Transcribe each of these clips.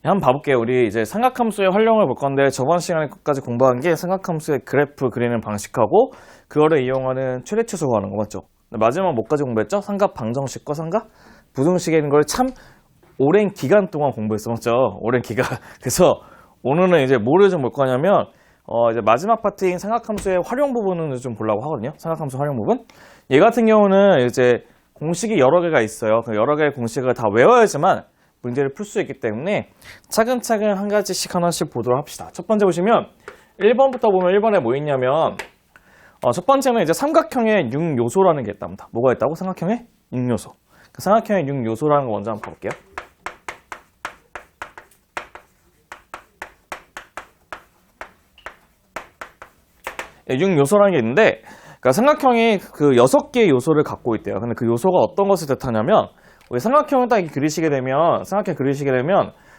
한번 봐볼게요. 우리 이제 삼각함수의 활용을 볼 건데 저번 시간에까지 공부한 게 삼각함수의 그래프 그리는 방식하고 그거를 이용하는 최대치수 구하는 거 맞죠? 마지막 뭐까지 공부했죠? 삼각 방정식과 삼각 부등식인 걸 참 오랜 기간 동안 공부했어, 맞죠? 오랜 기간. 그래서 오늘은 이제 뭐를 좀 볼 거냐면 이제 마지막 파트인 삼각함수의 활용 부분을 좀 보려고 하거든요. 삼각함수 활용 부분. 얘 같은 경우는 이제 공식이 여러 개가 있어요. 그 여러 개의 공식을 다 외워야지만 문제를 풀 수 있기 때문에 차근차근 한 가지씩 하나씩 보도록 합시다. 첫 번째 보시면 1번부터 보면 1번에 뭐 있냐면 첫 번째는 이제 삼각형의 6요소라는 게 있답니다. 뭐가 있다고? 삼각형의 6요소. 그 삼각형의 6요소라는 거 먼저 한번 볼게요. 네, 6요소라는 게 있는데 그러니까 삼각형이 그 6개의 요소를 갖고 있대요. 근데 그 요소가 어떤 것을 뜻하냐면 우리 삼각형을 딱 그리시게 되면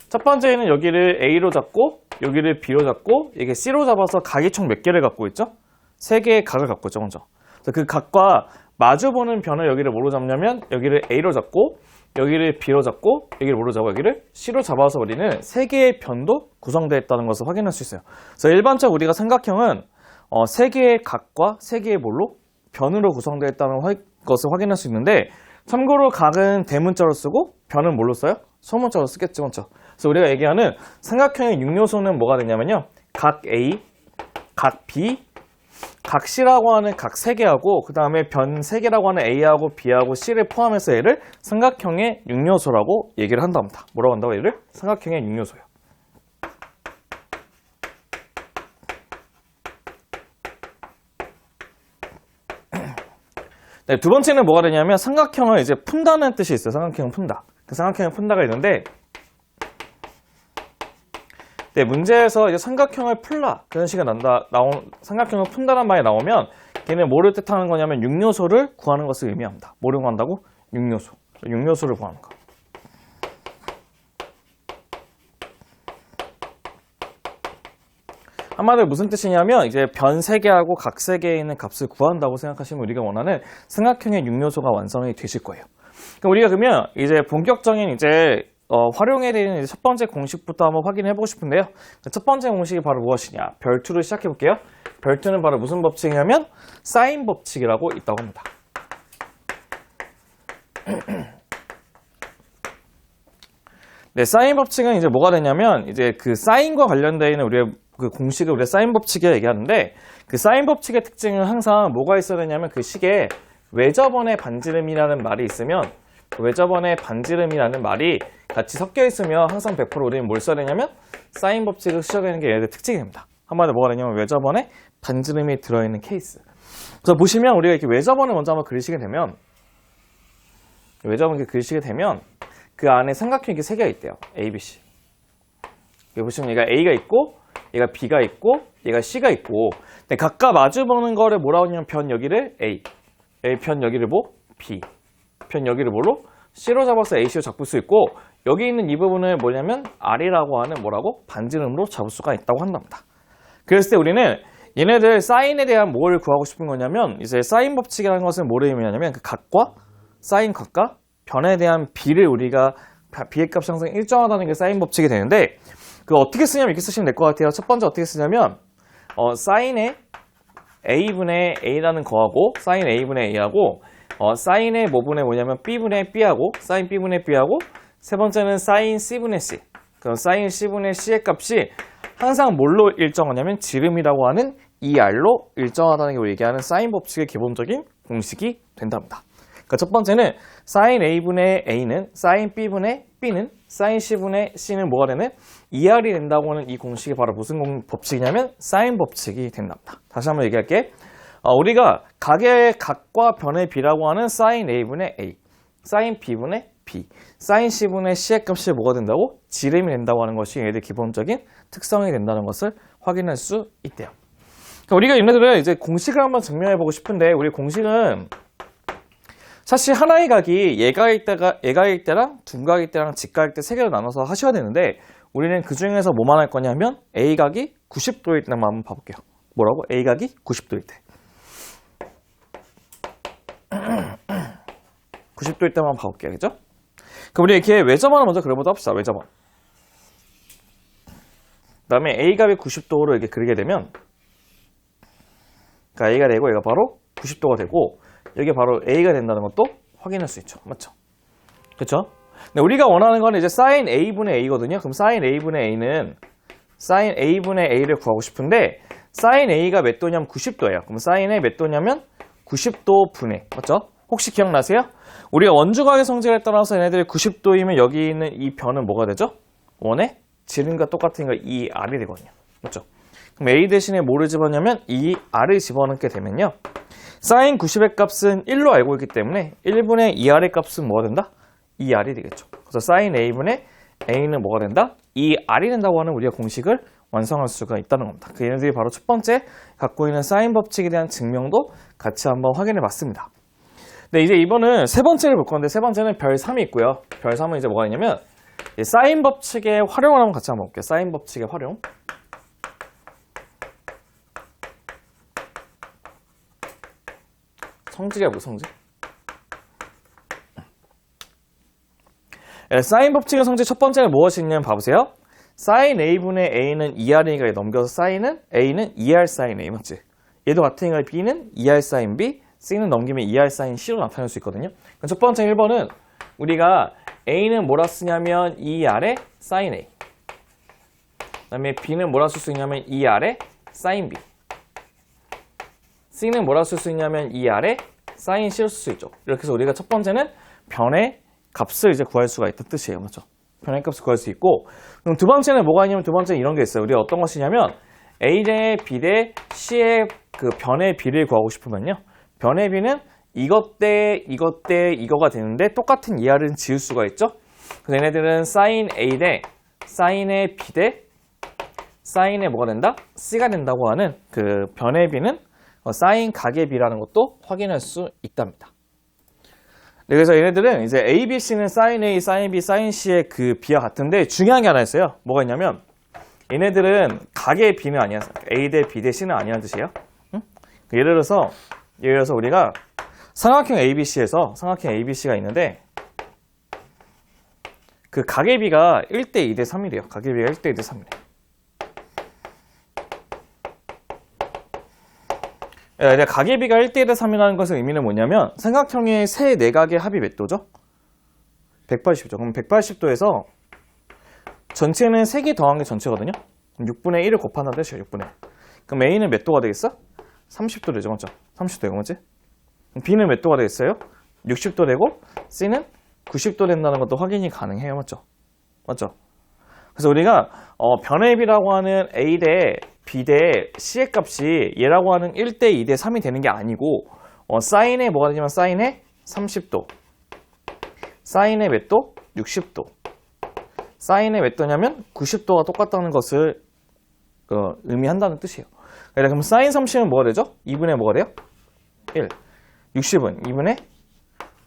첫 번째는 여기를 A로 잡고 여기를 B로 잡고 이게 C로 잡아서 각이 총 몇 개를 갖고 있죠? 3개의 각을 갖고 있죠, 먼저. 그래서 그 각과 마주보는 변을 여기를 뭐로 잡냐면 여기를 A로 잡고 여기를 B로 잡고 여기를 뭐로 잡고 여기를 C로 잡아서 우리는 3개의 변도 구성되어 있다는 것을 확인할 수 있어요. 그래서 일반적으로 우리가 삼각형은 3개의 각과 3개의 뭘로? 변으로 구성되어 있다는 것을 확인할 수 있는데 참고로 각은 대문자로 쓰고 변은 뭘로 써요? 소문자로 쓰겠죠, 먼저. 그래서 우리가 얘기하는 삼각형의 6요소는 뭐가 되냐면요. 각 A, 각 B, 각 C라고 하는 각 3개하고 그 다음에 변 3개라고 하는 A하고 B하고 C를 포함해서 얘를 삼각형의 6요소라고 얘기를 한답니다. 뭐라고 한다고 얘를? 삼각형의 6요소요. 네, 두 번째는 뭐가 되냐면 삼각형을 이제 푼다는 뜻이 있어요. 삼각형을 푼다. 그 삼각형을 푼다가 있는데 네, 문제에서 이제 삼각형을 풀라 그런 식이 삼각형을 푼다는 말이 나오면 걔는 뭐를 뜻하는 거냐면 6요소를 구하는 것을 의미합니다. 뭐를 구한다고? 6요소. 6요소를 구하는 거. 한마디로 무슨 뜻이냐면 이제 변 3개하고 각 3개에 있는 값을 구한다고 생각하시면 우리가 원하는 삼각형의 6요소가 완성이 되실 거예요. 그럼 우리가 그러면 이제 본격적인 이제 활용에 대한 첫 번째 공식부터 한번 확인해 보고 싶은데요. 첫 번째 공식이 바로 무엇이냐? 별투를 시작해 볼게요. 별투는 바로 무슨 법칙이냐면 사인 법칙이라고 있다고 합니다. 네, 사인 법칙은 이제 뭐가 되냐면 이제 그 사인과 관련되어 있는 우리의 그 공식을 우리가 사인 법칙이라 얘기하는데 그 사인 법칙의 특징은 항상 뭐가 있어야 되냐면 그 식에 외접원의 반지름이라는 말이 있으면 그 외접원의 반지름이라는 말이 같이 섞여 있으면 항상 100% 우리는 뭘 써야 되냐면 사인 법칙을 시작하는 게 얘네들 특징이 됩니다. 한마디로 뭐가 되냐면 외접원의 반지름이 들어있는 케이스. 그래서 보시면 우리가 이렇게 외접원을 먼저 한번 그리시게 되면 외접원을 그리시게 되면 그 안에 삼각형이 3개가 있대요. A, B, C. 여기 보시면 얘가 A가 있고 얘가 B가 있고 얘가 C가 있고 근데 각각 마주보는 거를 뭐라고 하냐면 변 여기를 A 편 여기를 뭐? B 편 여기를 뭐로? C로 잡아서 AC로 잡을 수 있고 여기 있는 이 부분을 뭐냐면 R이라고 하는 뭐라고? 반지름으로 잡을 수가 있다고 한답니다. 그랬을 때 우리는 얘네들 사인에 대한 뭘 구하고 싶은 거냐면 이제 사인 법칙이라는 것은 뭐를 의미하냐면 그 각과 사인 각과 변에 대한 B를 우리가 B의 값이 항상 일정하다는 게 사인 법칙이 되는데 그 어떻게 쓰냐면 이렇게 쓰시면 될 것 같아요. 첫 번째 어떻게 쓰냐면 사인의 A분의 A라는 거하고 사인 A분의 A하고 사인의 뭐분의 뭐냐면 B분의 B하고 사인 B분의 B하고 세 번째는 사인 C분의 C 그럼 사인 C분의 C의 값이 항상 뭘로 일정하냐면 지름이라고 하는 이 R로 일정하다는 게 우리 얘기하는 사인 법칙의 기본적인 공식이 된답니다. 그러니까 첫 번째는 사인 A분의 A는 사인 B분의 B는 사인 C분의 C는 뭐가 되는? 2R이 된다고 하는 이 공식이 바로 무슨 법칙이냐면 사인 법칙이 된답니다. 다시 한번 얘기할게. 우리가 각의 각과 변의 B라고 하는 사인 A분의 A, 사인 B분의 B, 사인 C분의 C의 값이 뭐가 된다고? 지름이 된다고 하는 것이 얘들 기본적인 특성이 된다는 것을 확인할 수 있대요. 그러니까 우리가 얘네들은 이제 공식을 한번 증명해 보고 싶은데 우리 공식은 사실 하나의 각이 예각일 때랑 둔각일 때랑 직각일 때 3개로 나눠서 하셔야 되는데 우리는 그 중에서 뭐만 할 거냐면 A각이 90도일 때만 한번 봐볼게요. 뭐라고? A각이 90도일 때. 90도일 때만 봐볼게요. 그죠? 그럼 우리 이렇게 외접원을 먼저 그려보도록 합시다. 외접원. 그 다음에 A값이 90도로 이렇게 그리게 되면, 그러니까 A가 되고 얘가 바로 90도가 되고, 여기 바로 A가 된다는 것도 확인할 수 있죠. 맞죠? 그쵸? 근데 우리가 원하는 건 이제 sin A분의 A거든요. 그럼 sin A분의 A는 sin A분의 A를 구하고 싶은데, sin A가 몇 도냐면 90도예요. 그럼 sin의 몇 도냐면 90도 분의, 맞죠? 혹시 기억나세요? 우리가 원주각의 성질에 따라서 얘네들이 90도이면 여기 있는 이 변은 뭐가 되죠? 원의 지름과 똑같은 거 2R이 되거든요. 맞죠? 그럼 A 대신에 뭐를 집어넣냐면 2R을 집어넣게 되면요. sin 90의 값은 1로 알고 있기 때문에 1분의 2R의 값은 뭐가 된다? 2R이 되겠죠. 그래서 sin A분의 A는 뭐가 된다? 2R이 된다고 하는 우리가 공식을 완성할 수가 있다는 겁니다. 그 얘네들이 바로 첫 번째 갖고 있는 사인 법칙에 대한 증명도 같이 한번 확인해 봤습니다. 네, 이제 이번은 세 번째를 볼 건데, 세 번째는 별 3이 있고요. 별 3은 이제 뭐가 있냐면 사인 법칙의 활용을 한번 같이 한번 볼게요. 사인 법칙의 활용. 성질이야, 뭐 성질? 네, 사인 법칙의 성질 첫 번째는 무엇이냐면 봐보세요. sin A분의 A는 2R이니까 넘겨서 사인은 A는 2R sin A, 맞지? 얘도 같으니까 B는 2R sin B, C는 넘기면 2R sin C로 나타낼 수 있거든요. 그럼 첫 번째 1번은 우리가 A는 뭐라 쓰냐면 2R의 sin A, 그 다음에 B는 뭐라 쓸 수 있냐면 2R의 sin B, C는 뭐라 쓸 수 있냐면 2R의 sin C로 쓸 수 있죠. 이렇게 해서 우리가 첫 번째는 변의 값을 이제 구할 수가 있다는 뜻이에요. 맞죠? 변의 값을 구할 수 있고, 그럼 두 번째는 뭐가 있냐면 두 번째는 이런 게 있어요. 우리가 어떤 것이냐면 A 대 B 대 C의 그 변의 비를 구하고 싶으면요. 변의 비는 이것 대 이거가 되는데 똑같은 이하를 지을 수가 있죠. 그래서 얘네들은 sin A 대 sin의 B 대 sin의 뭐가 된다? C가 된다고 하는 그 변의 비는 sin 각의 비라는 것도 확인할 수 있답니다. 네, 그래서 얘네들은 이제 A, B, C는 sin A, sin B, sin C의 그 비와 같은데 중요한 게 하나 있어요. 뭐가 있냐면 얘네들은 각의 비는 아니야. A 대 B 대 C는 아니라는 뜻이에요. 응? 예를 들어서 우리가 삼각형 ABC에서 삼각형 ABC가 있는데 그 각의 비가 1대 2대 3이래요. 각의 비가 1대 2대 3이래요. 각의 비가 1대 1대 3이라는 것의 의미는 뭐냐면 삼각형의 세 내각의 합이 몇 도죠? 180도. 그럼 180도에서 전체는 3개 더한 게 전체거든요. 그럼 6분의 1을 곱한다는 뜻이에요. 6분의 1. 그럼 A는 몇 도가 되겠어? 30도 되죠. 맞죠? 30도 되고, 맞지? B는 몇 도가 되겠어요? 60도 되고 C는 90도 된다는 것도 확인이 가능해요. 맞죠? 맞죠? 그래서 우리가 변의 비라고 하는 A 대 B 대 C의 값이 얘라고 하는 1대 2대 3이 되는 게 아니고 사인의 뭐가 되냐면 사인의 30도, 사인의 몇 도? 60도, 사인의 몇 도냐면 90도가 똑같다는 것을 의미한다는 뜻이에요. 그럼 사인 30은 뭐가 되죠? 2분의 뭐가 돼요? 1. 60은 2분의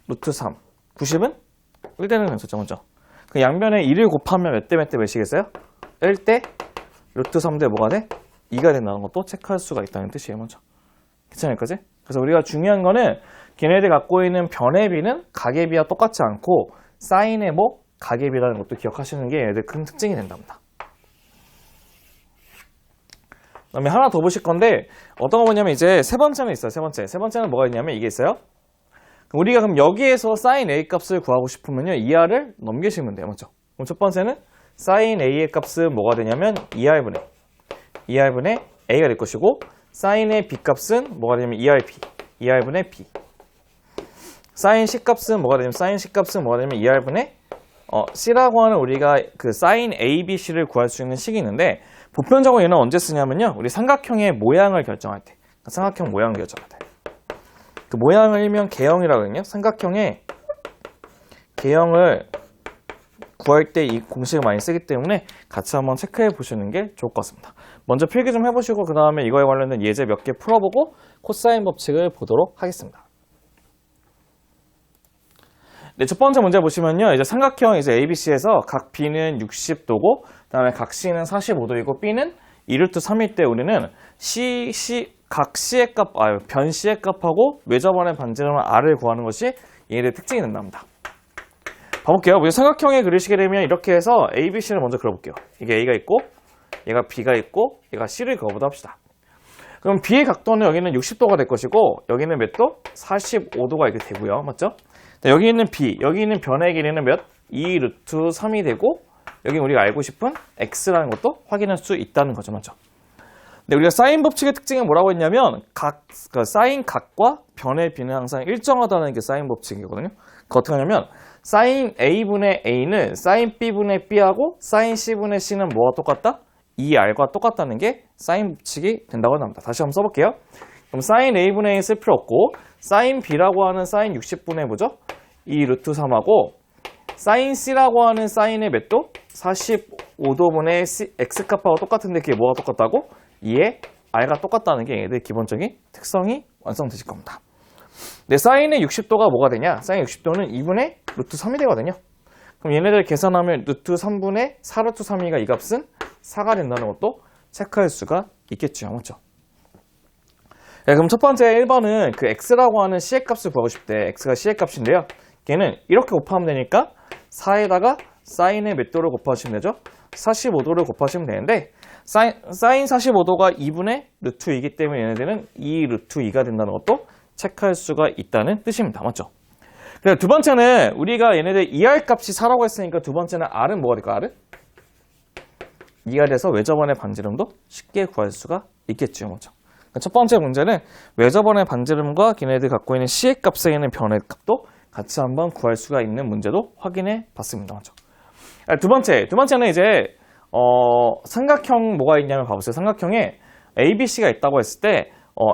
루트 3. 90은 1대는 괜찮죠, 먼저. 그 양변에 2를 곱하면 몇 대 몇 대 몇이겠어요? 1대 루트 3대 뭐가 돼? 2가 된다는 것도 체크할 수가 있다는 뜻이에요, 먼저. 괜찮을 거지? 그래서 우리가 중요한 거는 걔네들 갖고 있는 변의 비는 각의 비와 똑같지 않고 사인의 뭐 각의 비라는 것도 기억하시는 게 얘네들 큰 특징이 된답니다. 그 다음에 하나 더 보실 건데 어떤 거 보냐면 이제 세 번째는 있어요. 세 번째는 뭐가 있냐면 이게 있어요. 우리가 그럼 여기에서 sin A 값을 구하고 싶으면요 2R을 넘기시면 돼요. 맞죠? 그럼 첫 번째는 sin A의 값은 뭐가 되냐면 2R분의 A가 될 것이고 sin의 B 값은 뭐가 되냐면 2R분의 B. sin C 값은 뭐가 되냐면 뭐가 되냐면 2R분의 C라고 하는 우리가 그 sin A, B, C를 구할 수 있는 식이 있는데 보편적으로 얘는 언제 쓰냐면요. 우리 삼각형의 모양을 결정할 때. 삼각형 모양을 결정할 때. 그 모양을 일명 개형이라고 하거든요. 삼각형의 개형을 구할 때 이 공식을 많이 쓰기 때문에 같이 한번 체크해 보시는 게 좋을 것 같습니다. 먼저 필기 좀 해보시고 그 다음에 이거에 관련된 예제 몇 개 풀어보고 코사인 법칙을 보도록 하겠습니다. 네, 첫 번째 문제 보시면요. 이제 삼각형 이제 ABC에서 각 B는 60도고, 그 다음에 각 C는 45도이고, B는 2루트 3일 때 우리는 각 C의 값, 변 C의 값하고 외접원의 반지름은 R을 구하는 것이 얘네들의 특징이 된답니다. 봐볼게요. 우리 삼각형에 그리시게 되면 이렇게 해서 ABC를 먼저 그려볼게요. 이게 A가 있고, 얘가 B가 있고 얘가 C를 그어보다 합시다. 그럼 B의 각도는 여기는 60도가 될 것이고 여기는 몇 도? 45도가 이렇게 되고요. 맞죠? 여기 있는 B, 여기 있는 변의 길이는 몇? 2 루트 3이 되고 여기 우리가 알고 싶은 X라는 것도 확인할 수 있다는 거죠. 맞죠? 근데 우리가 사인 법칙의 특징은 뭐라고 했냐면 사인 각과 변의 B는 항상 일정하다는 게 사인 법칙이거든요. 그 어떻게 하냐면 사인 A분의 A는 사인 B분의 B하고 사인 C분의 C는 뭐가 똑같다? 2R과 똑같다는 게 사인 법칙이 된다고 합니다. 다시 한번 써볼게요. 그럼 사인 A분의 A 쓸 필요 없고 사인 B라고 하는 사인 60분의 뭐죠? 2 루트 3하고 사인 C라고 하는 사인의 몇 도? 45도분의 X값하고 똑같은데 그게 뭐가 똑같다고? 2의 R가 똑같다는 게 얘네들 기본적인 특성이 완성되실 겁니다. 네, 사인의 60도가 뭐가 되냐? 사인 60도는 2분의 루트 3이 되거든요. 그럼 얘네들 계산하면 루트 3분의 4 루트 3이가 이 값은 4가 된다는 것도 체크할 수가 있겠죠. 맞죠? 네, 그럼 첫 번째 1번은 그 x라고 하는 C의 값을 구하고 싶대. x가 C의 값인데요. 걔는 이렇게 곱하면 되니까 4에다가 사인의 몇 도를 곱하시면 되죠? 45도를 곱하시면 되는데 사인 45도가 2분의 루트 2이기 때문에 얘네들은 2 루트 2가 된다는 것도 체크할 수가 있다는 뜻입니다. 맞죠? 그래서 두 번째는 우리가 얘네들 2R 값이 4라고 했으니까 두 번째는 R은 뭐가 될까? R은? 2가 돼서 외접원의 반지름도 쉽게 구할 수가 있겠죠. 맞죠? 첫 번째 문제는 외접원의 반지름과 걔네들 갖고 있는 C의 값에 있는 변의 값도 같이 한번 구할 수가 있는 문제도 확인해 봤습니다. 맞죠? 두 번째는 이제 삼각형 뭐가 있냐면 봐보세요. 삼각형에 A, B, C가 있다고 했을 때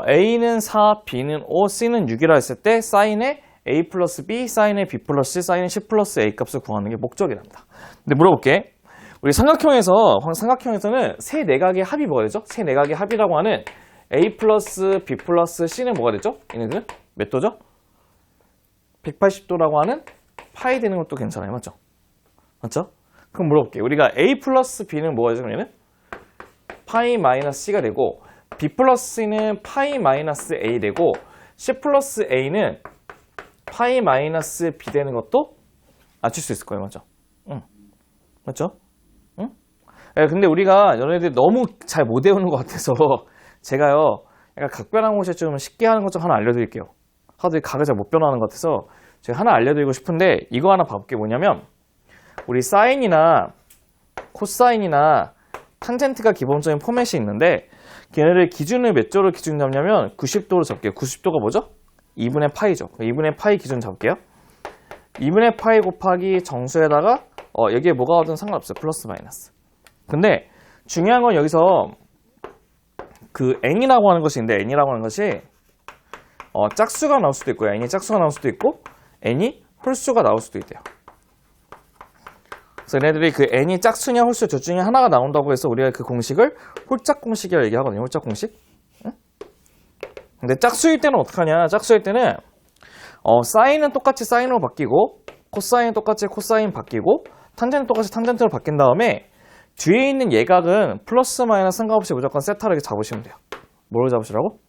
A는 4, B는 5, C는 6이라 했을 때 사인의 A 플러스 B, 사인의 B 플러스 C, 사인의 C 플러스 A 값을 구하는 게 목적이랍니다. 근데 물어볼게. 우리 삼각형에서는 세 내각의 합이 뭐가 되죠? 세 내각의 합이라고 하는 A 플러스 B 플러스 C는 뭐가 되죠? 얘네들은 몇 도죠? 180도라고 하는 파이 되는 것도 괜찮아요. 맞죠? 맞죠? 그럼 물어볼게요. 우리가 A 플러스 B는 뭐가 되죠? 그러면 파이 마이너스 C가 되고 B 플러스 C는 파이 마이너스 A 되고 C 플러스 A는 파이 마이너스 B 되는 것도 맞출 수 있을 거예요. 맞죠? 응. 맞죠? 응? 네, 근데 우리가 너네들 너무 잘 못 외우는 것 같아서 제가요 약간 각변한 곳에 좀 쉽게 하는 것 좀 하나 알려드릴게요. 하도 각을 잘 못 변하는 것 같아서 제가 하나 알려드리고 싶은데 이거 하나 봐볼게요. 뭐냐면 우리 사인이나 코사인이나 탄젠트가 기본적인 포맷이 있는데 걔네들 기준을 몇 조로 기준 잡냐면 90도로 잡게요. 90도가 뭐죠? 2분의 파이죠. 2분의 파이 기준 잡을게요. 2분의 파이 곱하기 정수에다가 여기에 뭐가 오든 상관없어요. 플러스 마이너스. 근데 중요한 건 여기서 그 n이라고 하는 것이 있는데 n이라고 하는 것이 짝수가 나올 수도 있고요. n이 짝수가 나올 수도 있고 n이 홀수가 나올 수도 있대요. 그래서 얘네들이 그 n이 짝수냐 홀수 둘 중에 하나가 나온다고 해서 우리가 그 공식을 홀짝 공식이라고 얘기하거든요. 홀짝 공식. 응? 근데 짝수일 때는 어떡하냐? 짝수일 때는 사인은 똑같이 사인으로 바뀌고 코사인은 똑같이 코사인 바뀌고 탄젠트는 똑같이 탄젠트로 바뀐 다음에 뒤에 있는 예각은 플러스 마이너스 상관없이 무조건 세타로 이렇게 잡으시면 돼요. 뭐로 잡으시라고?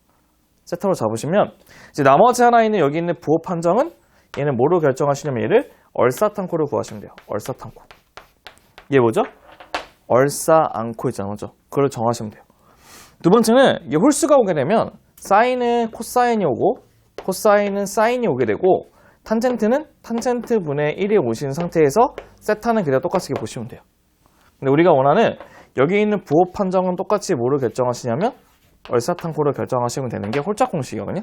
세타로 잡으시면 이제 나머지 하나 있는 여기 있는 부호 판정은 얘는 뭐로 결정하시냐면 얘를 얼사탄코를 구하시면 돼요. 얼사탄코. 얘 뭐죠? 얼사앙코 있잖아. 맞죠? 그걸 정하시면 돼요. 두 번째는 이게 홀수가 오게 되면 사인은 코사인이 오고 코사인은 사인이 오게 되고 탄젠트는 탄젠트 분의 1이 오신 상태에서 세타는 그대로 똑같이 보시면 돼요. 근데 우리가 원하는 여기 있는 부호 판정은 똑같이 뭐를 결정하시냐면 얼사탄코를 결정하시면 되는 게 홀짝 공식이거든요.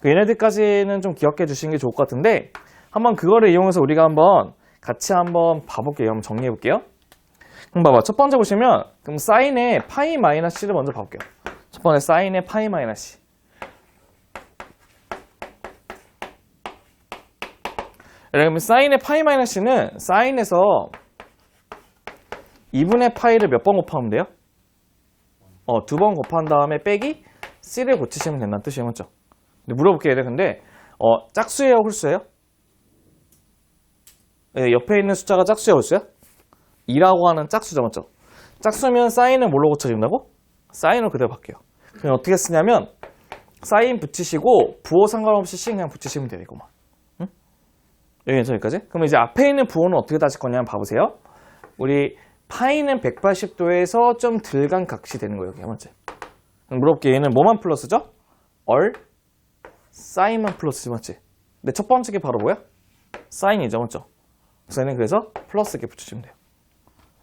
얘네들까지는 좀 기억해 주시는 게 좋을 것 같은데 한번 그거를 이용해서 우리가 한번 같이 한번 봐볼게요. 한번 정리해 볼게요. 그럼 봐봐. 첫 번째 보시면 그럼 사인의 파이 마이너스 C를 먼저 봐볼게요. 첫 번째 사인의 파이 마이너스 C. 그러면 사인의 파이 마이너스 C는 사인에서 2분의 파이를 몇 번 곱하면 돼요? 두 번 곱한 다음에 빼기 C를 고치시면 된다는 뜻이에요. 맞죠? 근데 물어볼게요. 근데 짝수예요? 홀수예요? 네, 옆에 있는 숫자가 짝수예요? 홀수야? 2라고 하는 짝수죠. 맞죠? 짝수면 사인은 뭘로 고쳐진다고? 사인으로 그대로 바뀌어요. 그럼 어떻게 쓰냐면 사인 붙이시고 부호 상관없이 C 그냥 붙이시면 돼요. 이거만. 응? 여기 괜찮아 여기까지? 그럼 이제 앞에 있는 부호는 어떻게 따질 거냐면 봐보세요. 우리 파이는 180도에서 좀 덜 간 각이 되는 거예요. 여기 맞지? 물어볼게. 얘는 뭐만 플러스죠? 사인만 플러스지 맞지? 근데 첫 번째 게 바로 뭐야? 사인이죠 맞죠? 그래서 그래서 플러스 이렇게 붙여주면 돼요.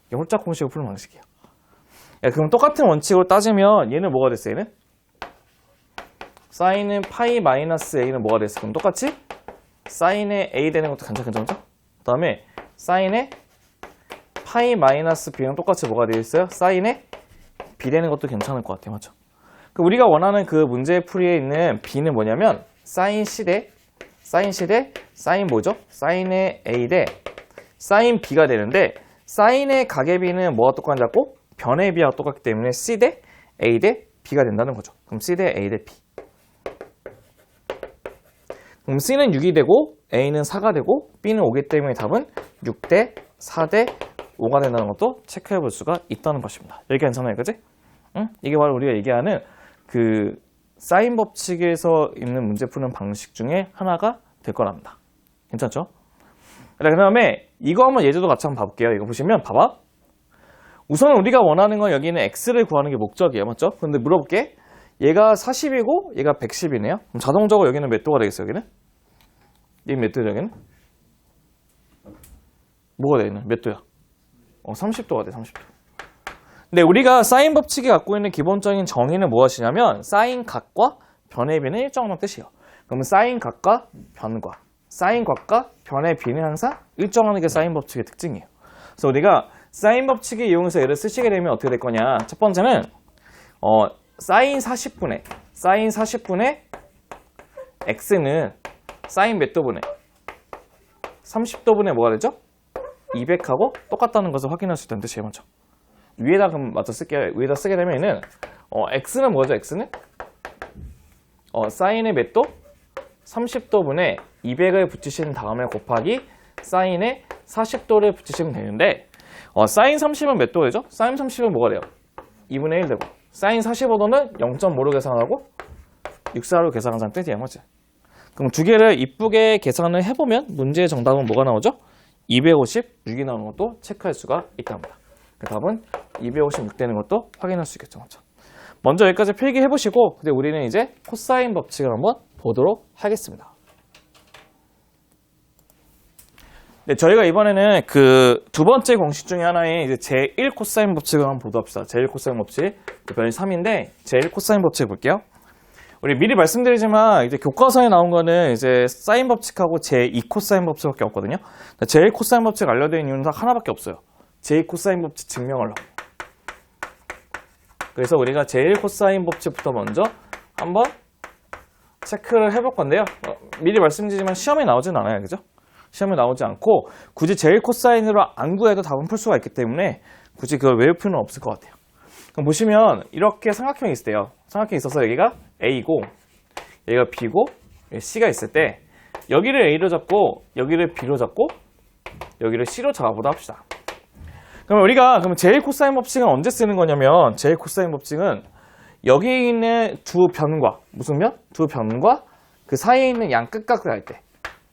이게 홀짝 공식을 푸는 방식이에요. 야, 그럼 똑같은 원칙으로 따지면 얘는 뭐가 됐어? 얘는? 사인은 파이 마이너스 a는 뭐가 됐어? 그럼 똑같이 사인의 a 되는 것도 괜찮죠? 그 다음에 사인의 파이 마이너스 b는 똑같이 뭐가 되어 있어요? 사인의 b 되는 것도 괜찮을 것 같아요. 맞죠? 우리가 원하는 그 문제 풀이에 있는 b는 뭐냐면 사인 c 대 사인 뭐죠? 사인의 a 대 사인 b가 되는데 사인의 각의 b는 뭐가 똑같냐고? 변의 b와 똑같기 때문에 c 대 a 대 b가 된다는 거죠. 그럼 c 대 a 대 b. 그럼 c는 6이 되고 a는 4가 되고 b는 5기 때문에 답은 6 대 4 대 5가 된다는 것도 체크해 볼 수가 있다는 것입니다. 여기 괜찮아요, 그지? 응? 이게 바로 우리가 얘기하는 그 사인 법칙에서 있는 문제 푸는 방식 중에 하나가 될 거랍니다. 괜찮죠? 그 다음에 이거 한번 예제도 같이 한번 봐볼게요. 이거 보시면 봐봐. 우선 우리가 원하는 건 여기는 x를 구하는 게 목적이에요. 맞죠? 근데 물어볼게. 얘가 40이고 얘가 110이네요. 그럼 자동적으로 여기는 몇 도가 되겠어요? 여기는? 얘 몇 도죠? 여기는? 뭐가 되겠나? 몇 도야? 30도가 돼. 30도. 근데 우리가 사인 법칙이 갖고 있는 기본적인 정의는 무엇이냐면 사인 각과 변의 비는 일정한 뜻이에요. 그러면 사인 각과 변의 비는 항상 일정한 게 사인 법칙의 특징이에요. 그래서 우리가 사인 법칙을 이용해서 얘를 쓰시게 되면 어떻게 될 거냐? 첫 번째는 사인 40분의 x는 사인 몇 도분의 30도분의 뭐가 되죠? 200하고 똑같다는 것을 확인할 수 있다는 뜻이에요. 맞죠? 위에다 그럼 맞춰 쓸게요. 위에다 쓰게 되면은 x는 뭐죠? x는 사인의 몇 도? 30도분의 200을 붙이신 다음에 곱하기 사인의 40도를 붙이시면 되는데 사인 30은 몇 도죠? 사인 30은 뭐가 돼요? 2분의 1 되고 사인 45도는 0.5로 계산하고 64로 계산하자는 뜻이에요. 맞지? 그럼 두 개를 이쁘게 계산을 해보면 문제의 정답은 뭐가 나오죠? 256이 나오는 것도 체크할 수가 있답니다. 그 답은 256 되는 것도 확인할 수 있겠죠. 맞죠? 먼저 여기까지 필기해 보시고 근데 우리는 이제 코사인 법칙을 한번 보도록 하겠습니다. 네, 저희가 이번에는 그 두 번째 공식 중에 하나인 이제 제1 코사인 법칙을 한번 보도록 합시다. 제1 코사인 법칙, 그 변이 3인데 제1 코사인 법칙 볼게요. 우리 미리 말씀드리지만 이제 교과서에 나온 거는 이제 사인 법칙하고 제2 코사인 법칙밖에 없거든요. 제1 코사인 법칙 알려드린 이유는 딱 하나밖에 없어요. 제2 코사인 법칙 증명하려고. 그래서 우리가 제1 코사인 법칙부터 먼저 한번 체크를 해볼 건데요. 미리 말씀드리지만 시험에 나오진 않아요. 그죠? 시험에 나오지 않고 굳이 제1 코사인으로 안 구해도 답은 풀 수가 있기 때문에 굳이 그걸 외울 필요는 없을 것 같아요. 그럼 보시면 이렇게 삼각형이 있어요. 삼각형이 있어서 여기가 A고 여기가 B고 C가 있을 때 여기를 A로 잡고 여기를 B로 잡고 여기를 C로 잡아보다 합시다. 그럼 우리가 제1 코사인 법칙은 언제 쓰는 거냐면 제1 코사인 법칙은 여기 있는 두 변과 무슨 변? 두 변과 그 사이에 있는 양끝각을 알 때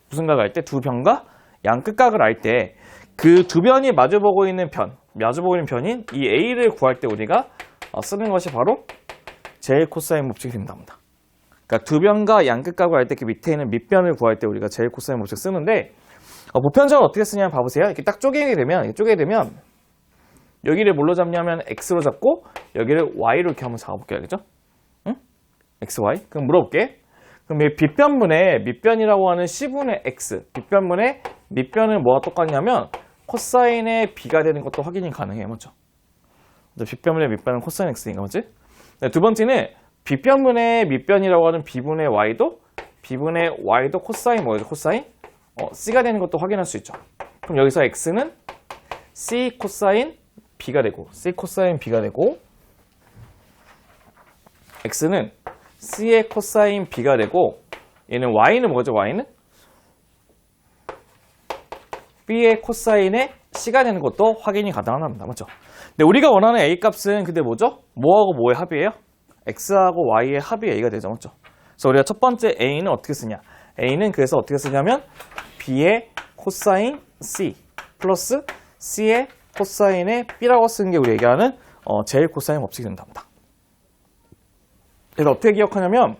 무슨 각을 알 때? 두 변과 양끝각을 알 때 그 두 변이 마주보고 있는 변인 이 A를 구할 때 우리가 쓰는 것이 바로 제1 코사인 법칙이 된답니다. 그러니까 두 변과 양끝각을 알 때 그 밑에 있는 밑변을 구할 때 우리가 제1 코사인 법칙 쓰는데 보편적으로 어떻게 쓰냐면 봐보세요. 이렇게 딱 쪼개게 되면 여기를 뭘로 잡냐면 X로 잡고 여기를 Y로 이렇게 한번 잡아볼게요. 알겠죠? 응? X, Y. 그럼 물어볼게. 그럼 이 빗변분의 밑변이라고 하는 C분의 X. 빗변분의 밑변은 뭐가 똑같냐면 코사인의 B가 되는 것도 확인이 가능해요. 맞죠? 빗변분의 밑변은 코사인 X인가 맞지? 네, 두 번째는 빗변분의 밑변이라고 하는 B분의 Y도 코사인 뭐죠? 코사인? C가 되는 것도 확인할 수 있죠. 그럼 여기서 X는 C 코사인 B가 되고 X는 C의 코사인 B가 되고 얘는 Y는 뭐죠? Y는 B의 코사인의 C가 되는 것도 확인이 가능합니다. 맞죠? 근데 우리가 원하는 A 값은 근데 뭐죠? 뭐하고 뭐의 합이에요? X하고 Y의 합이 A가 되죠. 맞죠? 그래서 우리가 첫 번째 A는 어떻게 쓰냐? A는 그래서 어떻게 쓰냐면 B의 코사인 C 플러스 C의 코사인의 B라고 쓰는 게 우리 얘기하는 제일 코사인 법칙이 된답니다. 그래서 어떻게 기억하냐면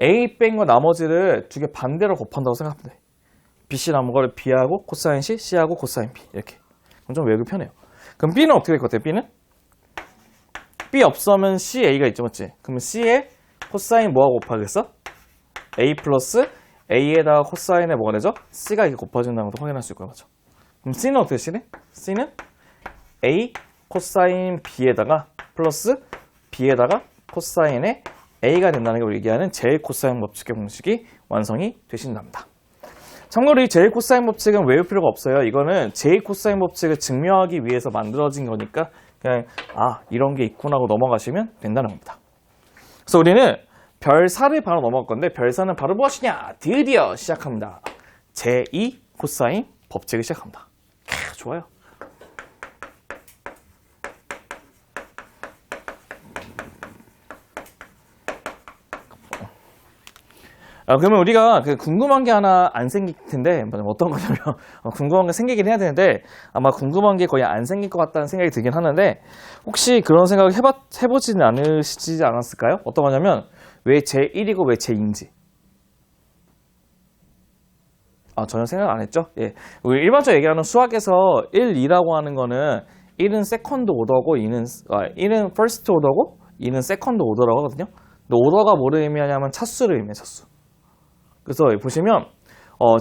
A 뺀 거 나머지를 두 개 반대로 곱한다고 생각하면 돼. BC 남은 거를 B하고 코사인 C, C하고 코사인 B 이렇게. 그럼 좀 외우기 편해요. 그럼 B는 어떻게 될 것 같아요? B는? B 없으면 C, A가 있죠, 맞지? 그러면 C에 코사인 뭐하고 곱하겠어? A 플러스 A에다가 코사인에 뭐가 되죠? C가 이렇게 곱해진다는 것도 확인할 수 있고요, 맞죠? 그럼 C는 어떻게 C네? C는 A 코사인 B에다가 플러스 B에다가 코사인에 A가 된다는 걸 얘기하는 제일 코사인 법칙의 공식이 완성이 되신답니다. 참고로 이 제일 코사인 법칙은 외울 필요가 없어요. 이거는 제일 코사인 법칙을 증명하기 위해서 만들어진 거니까 그냥 이런 게 있구나 하고 넘어가시면 된다는 겁니다. 그래서 우리는 별사를 바로 넘어갈 건데 별사는 바로 무엇이냐? 드디어 시작합니다. 제2 코사인 법칙을 시작합니다. 좋아요. 그러면 우리가 궁금한 게 하나 안 생길 텐데 어떤 거냐면 궁금한 게 생기긴 해야 되는데 아마 궁금한 게 거의 안 생길 것 같다는 생각이 들긴 하는데 혹시 그런 생각을 해보지는 않으시지 않았을까요? 어떤 거냐면 왜 제1이고 왜 제2인지 전혀 생각 안 했죠? 예. 우리 일반적으로 얘기하는 수학에서 1, 2라고 하는 거는 1은 세컨드 오더고 1은 퍼스트 오더고 2는 세컨드 오더라고 하거든요. 근데 오더가 뭐를 의미하냐면 차수를 의미해 차수. 그래서 보시면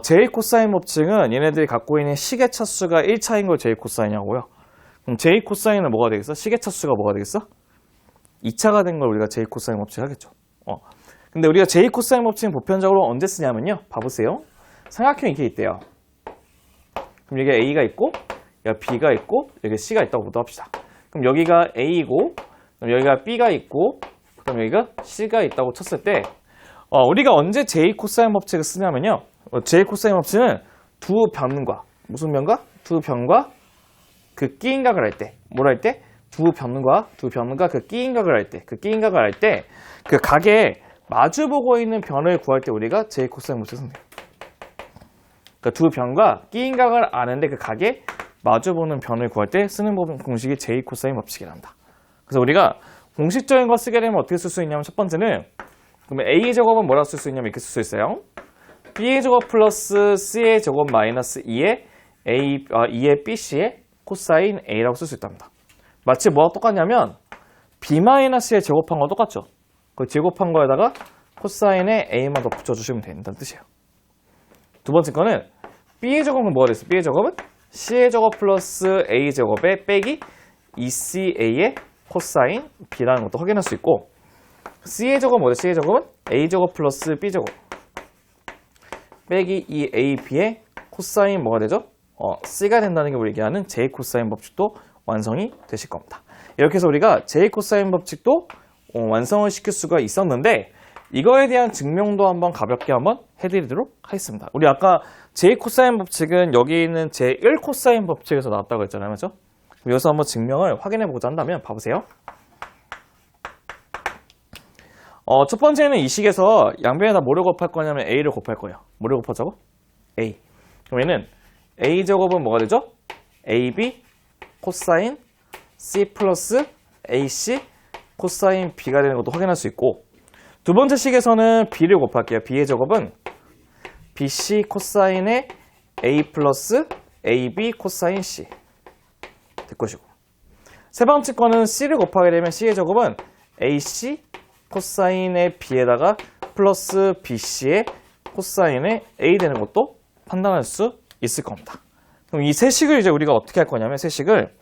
제일 코사인 법칙은 얘네들이 갖고 있는 식의 차수가 1차인 걸 제일 코사인이라고요. 그럼 제일 코사인은 뭐가 되겠어? 식의 차수가 뭐가 되겠어? 2차가 된 걸 우리가 제일 코사인 법칙 하겠죠. 근데 우리가 제일 코사인 법칙은 보편적으로 언제 쓰냐면요. 봐보세요. 삼각형이 이렇게 있대요. 그럼 여기가 A가 있고 여기가 B가 있고 여기 C가 있다고 보도 합시다. 그럼 여기가 A이고 그럼 여기가 B가 있고 그럼 여기가 C가 있다고 쳤을 때 우리가 언제 제이 코사인 법칙을 쓰냐면요. 제이 코사인 법칙은 두 변과 무슨 변과? 두 변과 그 끼인각을 할 때 뭘 할 때? 두 변과 그 끼인각을 할 때 그 각에 마주보고 있는 변을 구할 때 우리가 제이 코사인 법칙을 쓴대요. 그러니까 두 변과 끼인각을 아는데 그 각에 마주보는 변을 구할 때 쓰는 공식이 제이 코사인 법칙이란다. 그래서 우리가 공식적인 거 쓰게 되면 어떻게 쓸 수 있냐면 첫 번째는 그러면 A의 제곱은 뭐라고 쓸 수 있냐면 이렇게 쓸 수 있어요. B의 제곱 플러스 C의 제곱 마이너스 2의 BC의 코사인 A라고 쓸 수 있답니다. 마치 뭐가 똑같냐면 B 마이너스의 제곱한 거 똑같죠. 그 제곱한 거에다가 코사인에 A만 더 붙여주시면 된다는 뜻이에요. 두 번째 거는 B의 제곱은 뭐가 됐어? B의 제곱은 C의 제곱 플러스 A 제곱에 빼기 2CA의 코사인 B라는 것도 확인할 수 있고 C의 제곱은 뭐죠? C의 제곱은 A 제곱 플러스 B 제곱 빼기 2AB의 코사인 뭐가 되죠? C가 된다는 게 우리 얘기하는 제이 코사인 법칙도 완성이 되실 겁니다. 이렇게 해서 우리가 제이 코사인 법칙도 완성을 시킬 수가 있었는데 이거에 대한 증명도 한번 가볍게 한번 해드리도록 하겠습니다. 우리 아까 제이 코사인 법칙은 여기 있는 제1 코사인 법칙에서 나왔다고 했잖아요. 맞죠? 여기서 한번 증명을 확인해 보자 한다면 봐보세요. 첫 번째는 이 식에서 양변에다 뭐를 곱할 거냐면 A를 곱할 거예요. 뭐를 곱하자고? A. 그럼 얘는 A제곱은 뭐가 되죠? AB 코사인 C 플러스 AC 코사인 B가 되는 것도 확인할 수 있고 두 번째 식에서는 B를 곱할게요. B의 제곱은 BC 코사인의 A 플러스 AB 코사인 C 될 것이고 세 번째 거는 C를 곱하게 되면 C의 제곱은 AC 코사인의 B에다가 플러스 BC의 코사인의 A 되는 것도 판단할 수 있을 겁니다. 그럼 이 세 식을 이제 우리가 어떻게 할 거냐면 세 식을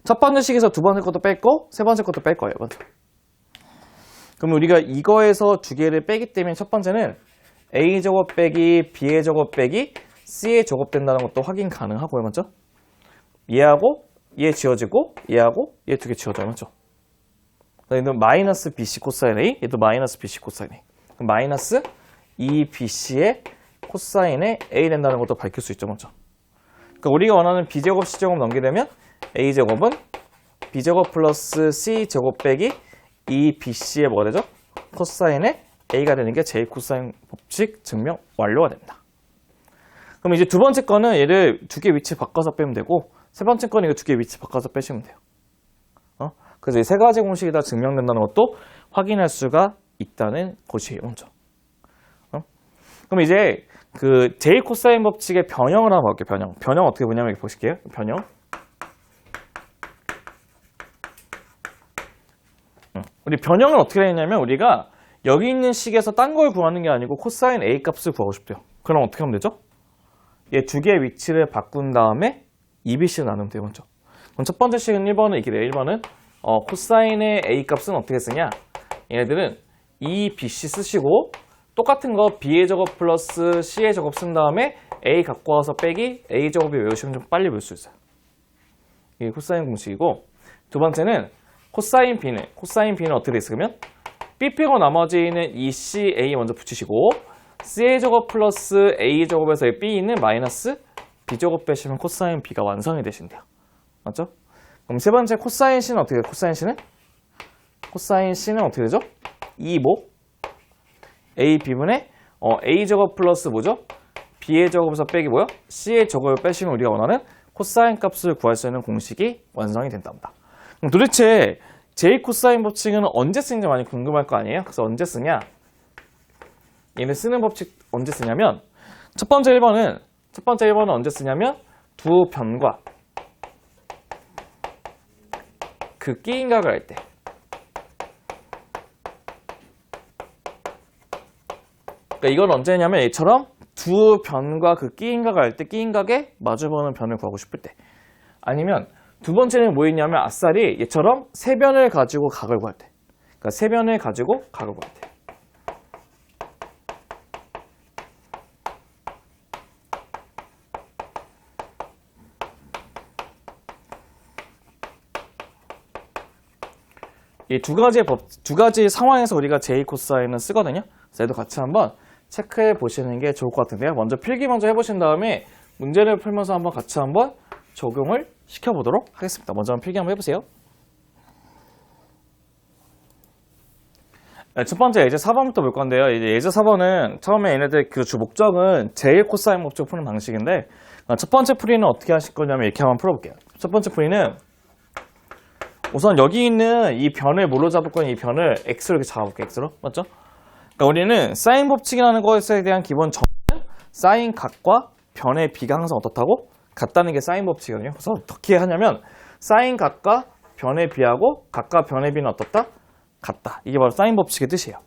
첫 번째 식에서 두 번째 것도 뺐고 세 번째 것도 뺄 거예요. 맞죠? 그럼 우리가 이거에서 두 개를 빼기 때문에 첫 번째는 A 제곱 빼기 B의 제곱 빼기 C의 제곱 된다는 것도 확인 가능하고요. 맞죠? 얘하고 얘 지워지고 얘하고 얘 두 개 지워져요. 맞죠? 얘는 마이너스 BC 코사인 A 얘도 마이너스 BC 코사인 A 그럼 마이너스 2BC의 코사인의 A 된다는 것도 밝힐 수 있죠. 맞죠? 그러니까 우리가 원하는 B제곱 C제곱 넘게 되면 A제곱은 B제곱 플러스 C제곱 빼기 2BC의 뭐가 되죠? 코사인의 A가 되는 게 제이 코사인 법칙 증명 완료가 됩니다. 그럼 이제 두 번째 거는 얘를 두 개 위치 바꿔서 빼면 되고, 세 번째 거는 이거 두 개 위치 바꿔서 빼시면 돼요. 그래서 이 세 가지 공식이 다 증명된다는 것도 확인할 수가 있다는 것이에요, 먼저. 그럼 이제 그 제이 코사인 법칙의 변형을 한번 볼게요, 변형. 변형 어떻게 보냐면 이렇게 보실게요, 변형. 우리 변형을 어떻게 했냐면 우리가 여기 있는 식에서 딴 걸 구하는 게 아니고 코사인 A 값을 구하고 싶대요. 그럼 어떻게 하면 되죠? 얘 두 개의 위치를 바꾼 다음에 2b씩 나누면 돼요, 먼저. 그럼 첫 번째 식은 1번은 이렇게 돼요. 1번은 코사인의 A 값은 어떻게 쓰냐? 얘네들은 2bc 쓰시고 똑같은 거 b의 제곱 플러스 c의 제곱 쓴 다음에 a 갖고 와서 빼기 a 제곱이 외우시면 좀 빨리 외울 수 있어요. 이게 코사인 공식이고, 두 번째는 코사인 b는 어떻게 돼 있으면 b 빼고 나머지는 2ca 먼저 붙이시고 c의 제곱 플러스 a 제곱에서 b는 마이너스 b 제곱 빼시면 코사인 b가 완성이 되신대요. 맞죠? 그럼 세 번째 코사인 c는 어떻게 돼요? 코사인 c는 어떻게 되죠? 2모 a b분의 a 제곱 플러스 뭐죠? b의 제곱에서 빼기 뭐요? c의 제곱을 빼시면 우리가 원하는 코사인 값을 구할 수 있는 공식이 완성이 된답니다. 그럼 도대체 제이 코사인 법칙은 언제 쓰는지 많이 궁금할 거 아니에요? 그래서 언제 쓰냐? 얘는 쓰는 법칙 언제 쓰냐면 첫 번째 1번은 언제 쓰냐면 두 변과 그 끼인각을 할 때. 그러니까 이건 언제냐면 얘처럼 두 변과 그 끼인각을 할 때, 끼인각에 마주보는 변을 구하고 싶을 때. 아니면 두 번째는 뭐였냐면 아싸리 얘처럼 세 변을 가지고 각을 구할 때. 그러니까 세 변을 가지고 각을 구할 때. 이 두 가지 상황에서 우리가 제이 코사인은 쓰거든요. 그래서 얘도 같이 한번 체크해 보시는 게 좋을 것 같은데요. 먼저 필기 먼저 해보신 다음에 문제를 풀면서 한번 같이 한번 적용을 시켜보도록 하겠습니다. 먼저 필기 한번 해보세요. 네, 첫 번째 예제 4번부터 볼 건데요. 이제 예제 4번은 처음에 얘네들 그 주 목적은 제일 코사인 법칙 푸는 방식인데, 첫 번째 풀이는 어떻게 하실 거냐면 이렇게 한번 풀어볼게요. 첫 번째 풀이는 우선 여기 있는 이 변을 뭘로 잡을 거냐, 이 변을 x로 이렇게 잡아볼게요. x로. 맞죠? 그러니까 우리는 사인 법칙이라는 것에 대한 기본 정의는 사인 각과 변의 비가 항상 어떻다고? 같다는 게 사인 법칙이거든요. 그래서 어떻게 하냐면 사인 각과 변의 비하고 각과 변의 비는 어떻다? 같다. 이게 바로 사인 법칙의 뜻이에요.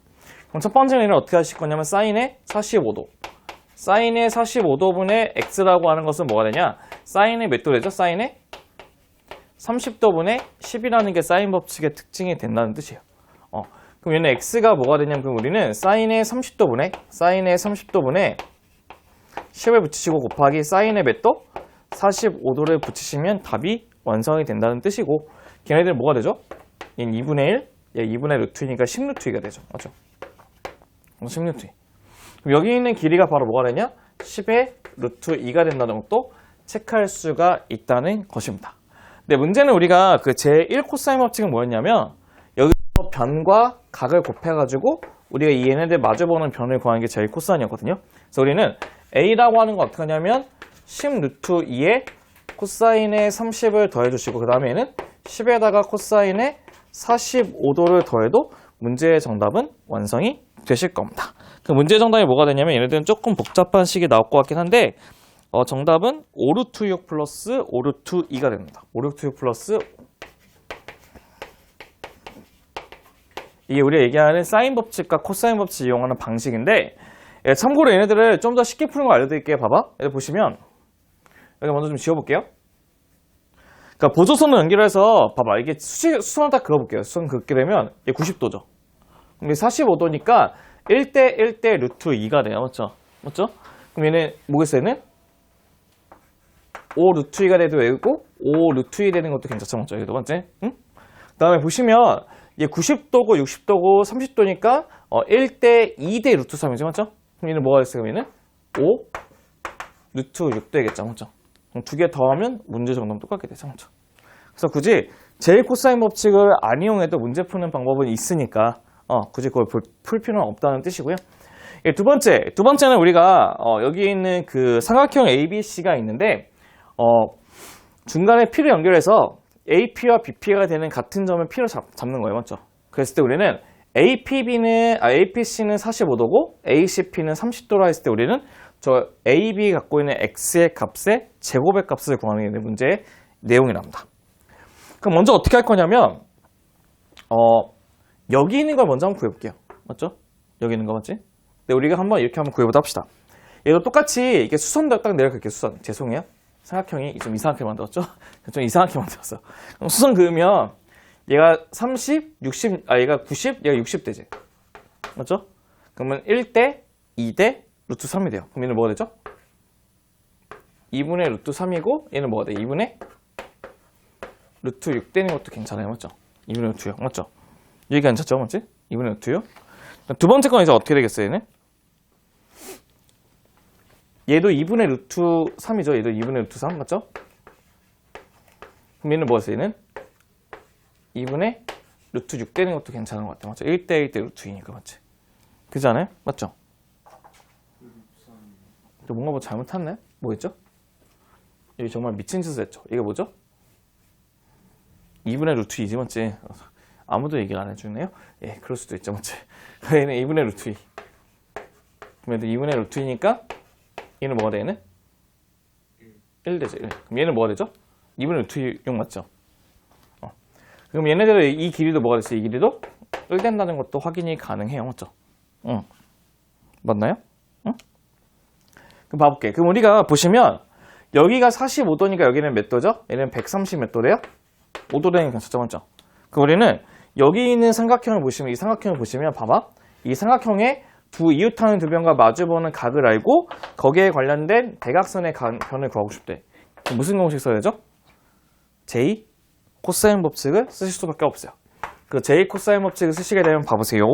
그럼 첫 번째 예는 어떻게 하실 거냐면 사인의 45도. 사인의 45도분의 x라고 하는 것은 뭐가 되냐? 사인의 몇 도 되죠? 사인의 30도분의 10이라는 게 사인 법칙의 특징이 된다는 뜻이에요. 그럼 얘는 x가 뭐가 되냐면 그럼 우리는 사인의 30도분의 10을 붙이시고 곱하기 사인의 몇 도? 45도를 붙이시면 답이 완성이 된다는 뜻이고, 걔네들 뭐가 되죠? 얘는 2분의 1, 얘 2분의 루트이니까 10루트이가 되죠. 맞죠? 10루트이. 그럼 여기 있는 길이가 바로 뭐가 되냐? 10의 루트 2가 된다는 것도 체크할 수가 있다는 것입니다. 근데 문제는 우리가 그 제1 코사인 법칙은 뭐였냐면 여기서 변과 각을 곱해가지고 우리가 이 얘네들 마주보는 변을 구하는 게 제1 코사인이었거든요. 그래서 우리는 A라고 하는 거 어떻게 하냐면 10 루트 2에 코사인의 30을 더해주시고 그 다음에 얘는 10에다가 코사인의 45도를 더해도 문제의 정답은 완성이 되실 겁니다. 그 문제의 정답이 뭐가 되냐면 얘네들은 조금 복잡한 식이 나올 것 같긴 한데 정답은 5루트 6 플러스 5루트 2가 됩니다. 5루트 6 플러스 이게 우리가 얘기하는 사인 법칙과 코사인 법칙 이용하는 방식인데, 참고로 얘네들을 좀 더 쉽게 푸는 거 알려드릴게요. 봐봐. 여기 보시면 여기 먼저 좀 지워볼게요. 그러니까 보조선을 연결해서 봐봐. 이게 수선을 딱 그어볼게요. 수선 긋게 되면 이게 90도죠. 이게 45도니까 1대 1대 루트 2가 돼요. 맞죠? 그럼 얘는 뭐겠어요? 얘는 5 루트 2가 돼도 외우고 5 루트 2 되는 것도 괜찮죠. 맞죠? 이게 두 번째. 응? 그 다음에 보시면 이게 90도고 60도고 30도니까 1대 2대 루트 3이죠. 맞죠? 그럼 얘는 뭐가 됐어요? 그럼 얘는 5 루트 6 되겠죠. 맞죠? 그럼 두 개 더하면 문제 정답은 똑같게 되죠. 맞죠? 그래서 굳이 제일 코사인 법칙을 안 이용해도 문제 푸는 방법은 있으니까 굳이 그걸 풀 필요는 없다는 뜻이고요. 두 번째는 우리가 여기 있는 그 삼각형 ABC가 있는데 중간에 P를 연결해서 AP와 BP가 되는 같은 점을 P로 잡는 거예요. 맞죠? 그랬을 때 우리는 APC는 45도고 ACP는 30도라 했을 때 우리는 저 AB 갖고 있는 X의 값의 제곱의 값을 구하는 게 문제의 내용이 납니다. 그럼 먼저 어떻게 할 거냐면 여기 있는 걸 먼저 한번 구해볼게요. 맞죠? 여기 있는 거 맞지? 근데 우리가 이렇게 한번 구해보자 합시다. 얘도 똑같이 이게 수선도 딱 내려갈게요. 수선. 죄송해요. 삼각형이 좀 이상하게 만들었죠? 좀 이상하게 만들었어. 그럼 수선 그으면 얘가 30, 60, 얘가 90, 얘가 60 되지. 맞죠? 그러면 1대 2대 루트 3이 돼요. 그럼 얘는 뭐가 되죠? 2분의 루트 3이고 얘는 뭐가 돼? 2분의 루트 6 되는 것도 괜찮아요. 맞죠? 2분의 루트 6. 맞죠? 이게 괜찮죠? 맞지? 2분의 루트 6. 두 번째 건 이제 어떻게 되겠어요? 얘는? 얘도 2분의 루트 3이죠. 얘도 2분의 루트 3. 맞죠? 그럼 얘는 뭐였어요? 얘는 2분의 루트 6 되는 것도 괜찮은 것 같아요. 맞죠? 1대 1대 루트 2니까 맞지? 그렇지 않아요? 맞죠? 또 뭔가 잘못했네? 뭐였죠? 여기 정말 미친 짓을 했죠. 이게 뭐죠? 2분의 루트 2지 맞지? 아무도 얘기를 안 해주네요. 예, 그럴 수도 있죠. 맞지? 얘는 2분의 루트 2. 그럼 얘도 2분의 루트 2니까 얘는 뭐가 돼? 얘는? 1 되죠. 1. 그럼 얘는 뭐가 되죠? 2분의 루트 6 맞죠? 그럼 얘네들의 이 길이도 뭐가 됐어요? 이 길이도 1 된다는 것도 확인이 가능해요. 맞죠? 응. 맞나요? 응? 그럼 봐볼게. 그럼 우리가 보시면 여기가 45도니까 여기는 몇 도죠? 얘는 130 몇 도래요? 5도 되는 게 괜찮죠? 맞죠? 그럼 우리는 여기 있는 삼각형을 보시면 이 삼각형을 보시면 봐봐. 이 삼각형의 두 이웃하는 두 변과 마주보는 각을 알고 거기에 관련된 대각선의 변을 구하고 싶대. 그럼 무슨 공식 써야 되죠? J 코사인 법칙을 쓰실 수밖에 없어요. 그 J 코사인 법칙을 쓰시게 되면 봐보세요.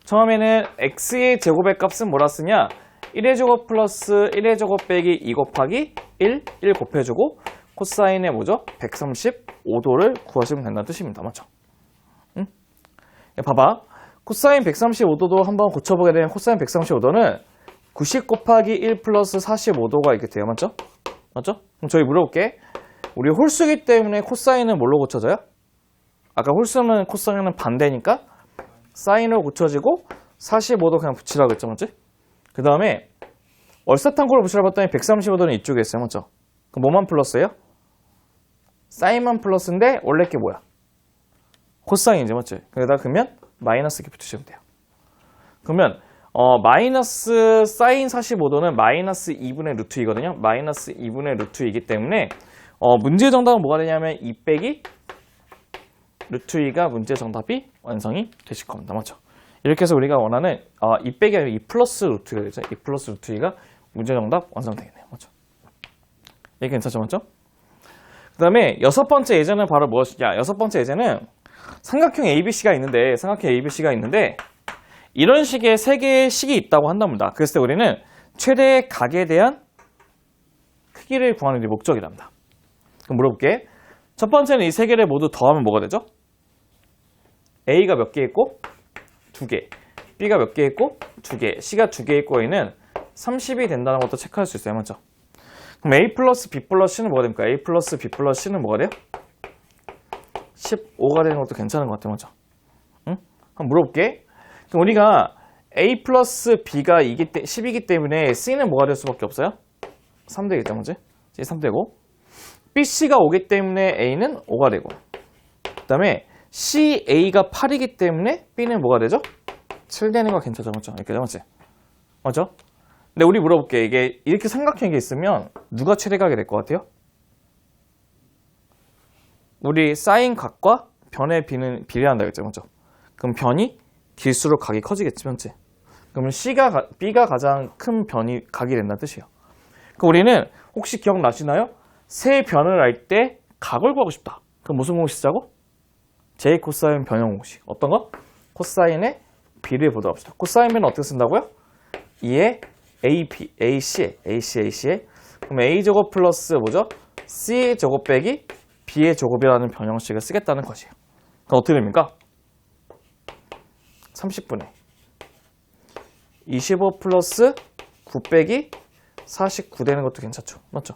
처음에는 X의 제곱의 값은 뭐라 쓰냐? 1의 제곱 플러스 1의 제곱 빼기 2 곱하기 1 곱해주고 코사인의 뭐죠? 135도를 구하시면 된다는 뜻입니다. 맞죠? 응? 봐봐. 코사인 135도도 한번 고쳐보게 되면 코사인 135도는 90 곱하기 1 플러스 45도가 이렇게 돼요. 맞죠? 맞죠? 그럼 저희 물어볼게. 우리 홀수기 때문에 코사인은 뭘로 고쳐져요? 아까 홀수는 코사인은 반대니까 사인으로 고쳐지고 45도 그냥 붙이라고 했죠. 맞지? 그 다음에 얼사탄고를 붙이라고 했더니 135도는 이쪽에 있어요. 맞죠? 그럼 뭐만 플러스예요? 사인만 플러스인데 원래 게 뭐야? 코사인이지. 맞지? 그러다 그러면 마이너스 이렇게 붙이시면 돼요. 그러면 마이너스 사인 45도는 마이너스 2분의 루트 2거든요. 마이너스 2분의 루트 2이기 때문에 문제 정답은 뭐가 되냐면 2 빼기 루트 2가 문제 정답이 완성이 되실 겁니다. 맞죠? 이렇게 해서 우리가 원하는 2 빼기 아니라 2 플러스 루트 2가 되죠. 2 플러스 루트 2가 문제 정답 완성되겠네요. 맞죠? 이게 괜찮죠? 맞죠? 그 다음에 여섯 번째 예제는 바로 무엇이냐? 여섯 번째 예제는 삼각형 ABC가 있는데 이런 식의 세 개의 식이 있다고 한답니다. 그랬을 때 우리는 최대의 각에 대한 크기를 구하는 게 목적이랍니다. 그럼 물어볼게. 첫 번째는 이 세 개를 모두 더하면 뭐가 되죠? A가 몇 개 있고? 2개. B가 몇 개 있고? 2개. C가 2개 있고 A는 30이 된다는 것도 체크할 수 있어요. 맞죠? 그럼 A 플러스 B 플러스 C는 뭐가 됩니까? A 플러스 B 플러스 C는 뭐가 돼요? 15가 되는 것도 괜찮은 것 같아요. 맞죠? 응? 한번 물어볼게. 그럼 우리가 A 플러스 B가 10이기 때문에 C는 뭐가 될 수밖에 없어요? 3 되겠죠. 맞지? C 3 되고 BC가 5기 때문에 A는 5가 되고 그 다음에 CA가 8이기 때문에 B는 뭐가 되죠? 7 되는 거 괜찮죠? 맞죠? 이렇게 맞지? 맞죠? 근데 우리 물어볼게. 이게 이렇게 삼각형이 있으면 누가 최대각이 될 것 같아요? 우리 사인 각과 변의 B는 비례한다 그랬죠? 맞죠? 그럼 변이 길수록 각이 커지겠지, 맞지? 그러면 B가 가장 큰 각이 된다는 뜻이에요. 그럼 우리는 혹시 기억나시나요? 세 변을 알 때 각을 구하고 싶다. 그럼 무슨 공식 쓰자고? J 코사인 변형 공식. 어떤 거? 코사인의 B를 보도록 합시다. 코사인 B는 어떻게 쓴다고요? 2의 AC에. 그럼 A제곱 플러스 뭐죠? C제곱 빼기 B의 제곱이라는 변형식을 쓰겠다는 것이에요. 그럼 어떻게 됩니까? 30분의 25 플러스 9 빼기 49 되는 것도 괜찮죠. 맞죠?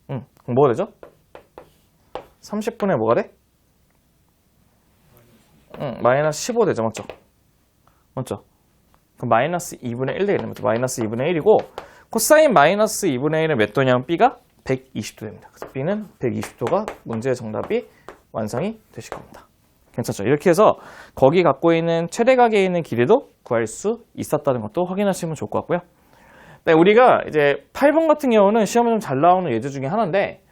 그럼 뭐가 되죠? 30분의 뭐가 돼? 마이너스 15 되죠. 맞죠? 맞죠? 그럼 마이너스 2분의 1 되겠네. 맞죠? 마이너스 2분의 1이고 코사인 마이너스 2분의 1은 몇 도냐면 B가 120도 됩니다. 그래서 B는 120도가 문제의 정답이 완성이 되실 겁니다. 괜찮죠? 이렇게 해서 거기 갖고 있는 최대각에 있는 길이도 구할 수 있었다는 것도 확인하시면 좋을 것 같고요. 네, 우리가 이제 8번 같은 경우는 시험에 좀 잘 나오는 예제 중에 하나인데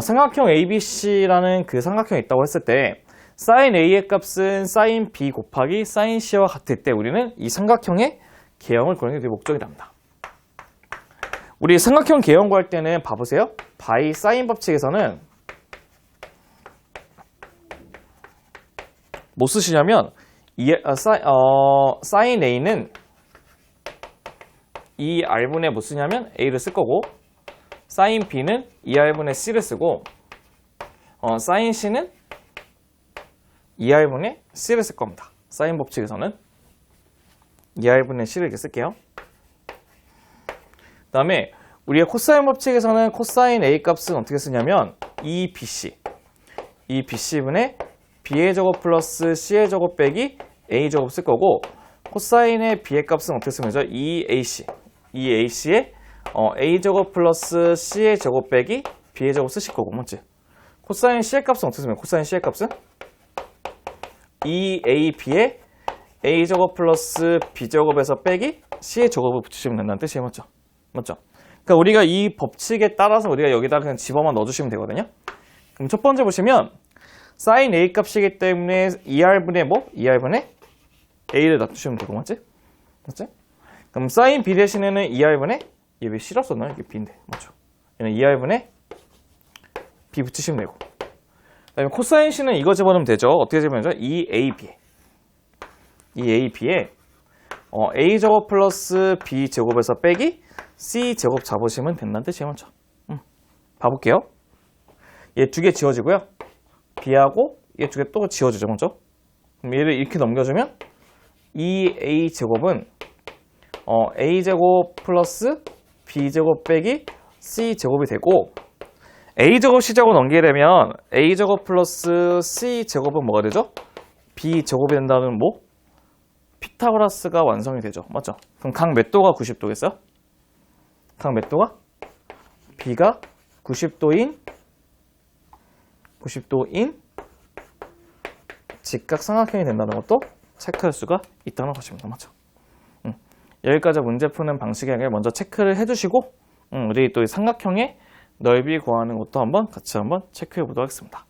삼각형 ABC라는 그 삼각형이 있다고 했을 때 sin A의 값은 sin B 곱하기 sin C와 같을 때 우리는 이 삼각형의 개형을 구하는 게 되게 목적이랍니다. 우리 삼각형 개형 구할 때는 봐보세요. 바이 사인 법칙에서는 뭐 쓰시냐면 sin A는 이 R분의 뭐 쓰냐면 A를 쓸 거고 sin B는 2R분의 C를 쓰고 sin C는 2R분의 C를 쓸 겁니다. 사인 법칙에서는 2R분의 C를 이렇게 쓸게요. 그 다음에 우리의 코사인 법칙에서는 코사인 A 값은 어떻게 쓰냐면 2BC분의 B의 제곱 플러스 C의 제곱 빼기 A 제곱 쓸 거고 코사인의 B의 값은 어떻게 쓰면 되죠? 2AC의 A 제곱 플러스 C의 제곱 빼기 B의 제곱 쓰실 거고 맞지? 코사인 C의 값은 어떻게 쓰면 코사인 C의 값은 2AB의 A 제곱 플러스 B 제곱에서 빼기 C의 제곱을 붙이시면 된다는 뜻이에요. 맞죠? 맞죠? 그러니까 우리가 이 법칙에 따라서 우리가 여기다 그냥 집어만 넣어주시면 되거든요. 그럼 첫 번째 보시면 sin A 값이기 때문에 2R분의 뭐? 2R분의 A를 놔두시면 되고 맞지? 맞지? 그럼 sin B 대신에는 2R분의 얘 왜 C라 썼나? 이게 B인데 맞죠? 얘는 2R분의 B 붙이시면 되고 그 다음에 코사인 C는 이거 집어넣으면 되죠. 어떻게 집어넣으면 되죠? 2AB에 A 제곱 플러스 B 제곱에서 빼기 C 제곱 잡으시면 된다는 뜻이에요. 맞죠? 봐볼게요. 얘 두 개 지워지고요. B하고 얘 두 개 또 지워지죠. 먼저. 그럼 얘를 이렇게 넘겨주면 2A 제곱은 A 제곱 플러스 B 제곱 빼기 C 제곱이 되고 A 제곱 C 제곱 넘기게 되면 A 제곱 플러스 C 제곱은 뭐가 되죠? B 제곱이 된다는 뭐? 피타고라스가 완성이 되죠. 맞죠? 그럼 각 몇 도가 90도겠어요? 각 몇 도가? B가 90도인 직각 삼각형이 된다는 것도 체크할 수가 있다는 것입니다. 맞죠? 여기까지 문제 푸는 방식에 먼저 체크를 해주시고 우리 또 이 삼각형의 넓이 구하는 것도 한번 같이 한번 체크해 보도록 하겠습니다.